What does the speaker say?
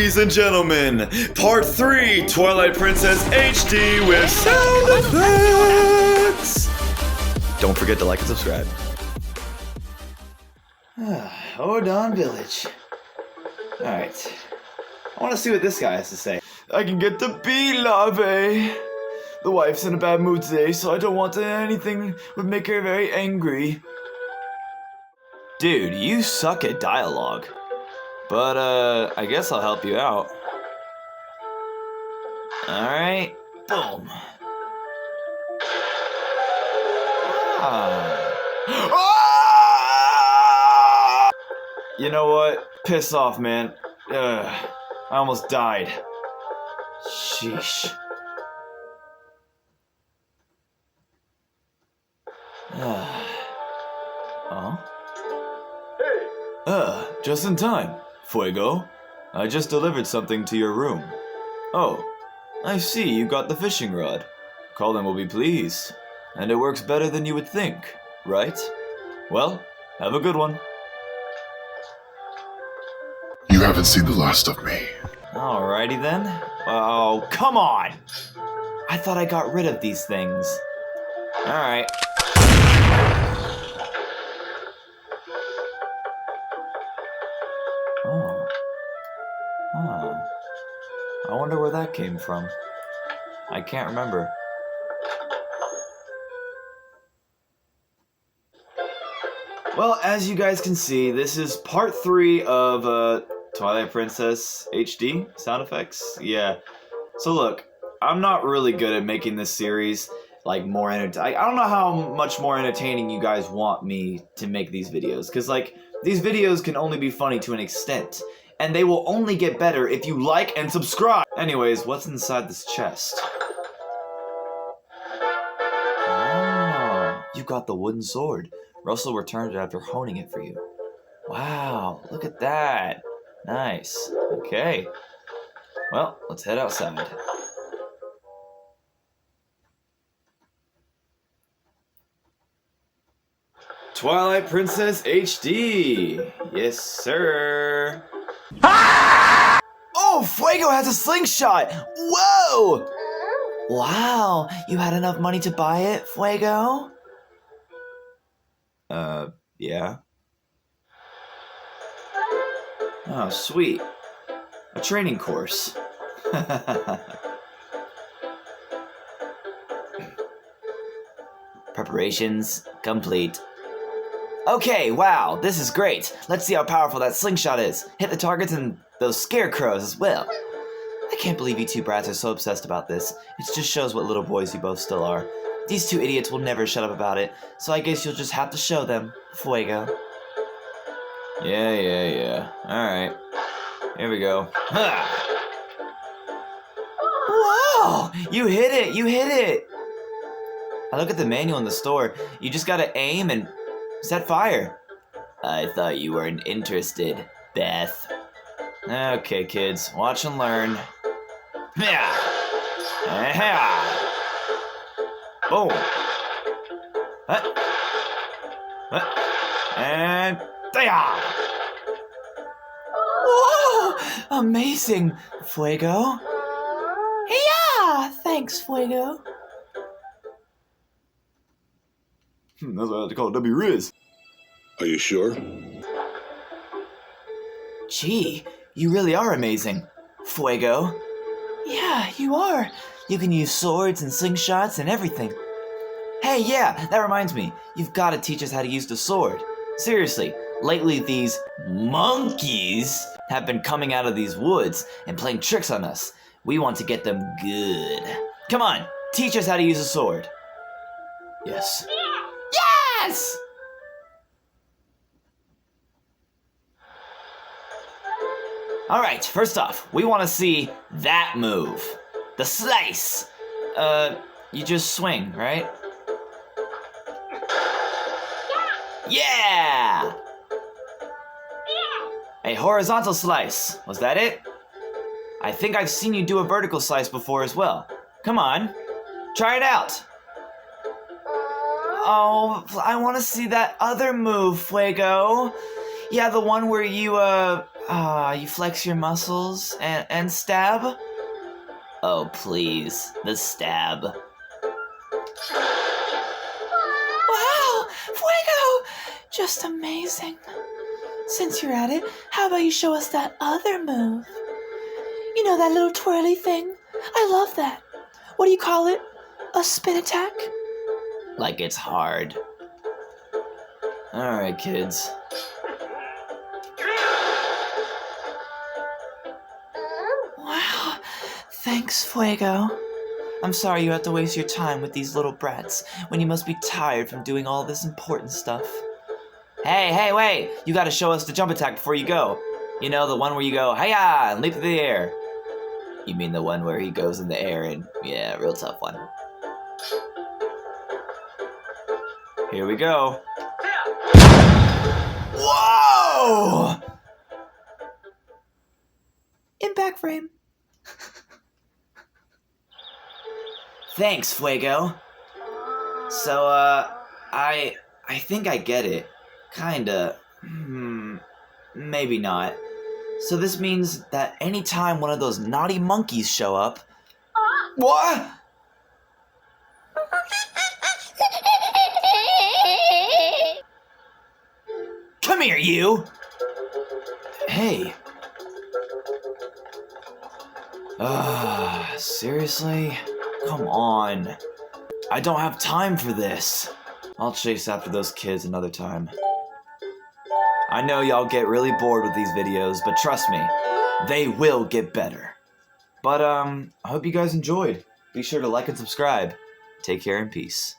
Ladies and gentlemen, part 3, Twilight Princess HD with sound effects! Don't forget to like and subscribe. Odon Village. Alright. I want to see what this guy has to say. I can get the bee larvae. The wife's in a bad mood today, so I don't want anything would make her very angry. Dude, you suck at dialogue. But, I guess I'll help you out. Alright, boom. Ah! You know what? Piss off, man. I almost died. Sheesh. Just in time. Fuego, I just delivered something to your room. Oh, I see you got the fishing rod. Colin will be pleased. And it works better than you would think, right? Well, have a good one. You haven't seen the last of me. Alrighty then. Oh, come on! I thought I got rid of these things. Alright. I wonder where that came from. I can't remember. Well, as you guys can see, this is part 3 of Twilight Princess HD sound effects. Yeah. So look, I'm not really good at making this series like more entertaining. I don't know how much more entertaining you guys want me to make these videos, because like these videos can only be funny to an extent. And they will only get better if you like and subscribe. Anyways, what's inside this chest? Oh, you got the wooden sword. Russell returned it after honing it for you. Wow, look at that. Nice. Okay. Well, let's head outside. Twilight Princess HD. Yes, sir. Ah! Oh, Fuego has a slingshot! Whoa! Wow, you had enough money to buy it, Fuego? Yeah. Oh, sweet. A training course. Preparations complete. Okay, wow, this is great. Let's see how powerful that slingshot is. Hit the targets and those scarecrows as well. I can't believe you two brats are so obsessed about this. It just shows what little boys you both still are. These two idiots will never shut up about it, so I guess you'll just have to show them, Fuego. Yeah. Alright. Here we go. Ha! Whoa! You hit it! I look at the manual in the store. You just gotta aim and set fire. I thought you weren't interested, Beth. Okay, kids, watch and learn. Yeah. Boom. And there. Whoa! Amazing, Fuego. Yeah, thanks, Fuego. That's what I have to call it W-Riz. Are you sure? Gee, you really are amazing, Fuego. Yeah, you are. You can use swords and slingshots and everything. Hey, yeah, that reminds me. You've got to teach us how to use the sword. Seriously, lately these monkeys have been coming out of these woods and playing tricks on us. We want to get them good. Come on, teach us how to use a sword. Yes. Yes! Alright, first off, we want to see that move. The slice. You just swing, right? Yeah! A horizontal slice. Was that it? I think I've seen you do a vertical slice before as well. Come on, try it out. Oh, I want to see that other move, Fuego. Yeah, the one where you, You flex your muscles and stab? Oh, please, the stab. Wow, Fuego! Just amazing. Since you're at it, how about you show us that other move? You know, that little twirly thing? I love that. What do you call it? A spin attack? Like it's hard. Alright, kids. Wow, thanks, Fuego. I'm sorry you have to waste your time with these little brats when you must be tired from doing all this important stuff. Hey, wait! You gotta show us the jump attack before you go. You know, the one where you go, hi-ya, and leap through the air. You mean the one where he goes in the air and, yeah, real tough one. Here we go. Whoa! In back frame. Thanks, Fuego. So, I think I get it. Kinda. Maybe not. So this means that anytime one of those naughty monkeys show up... What? Come here, you! Hey. Seriously? Come on. I don't have time for this. I'll chase after those kids another time. I know y'all get really bored with these videos, but trust me, they will get better. But, I hope you guys enjoyed. Be sure to like and subscribe. Take care and peace.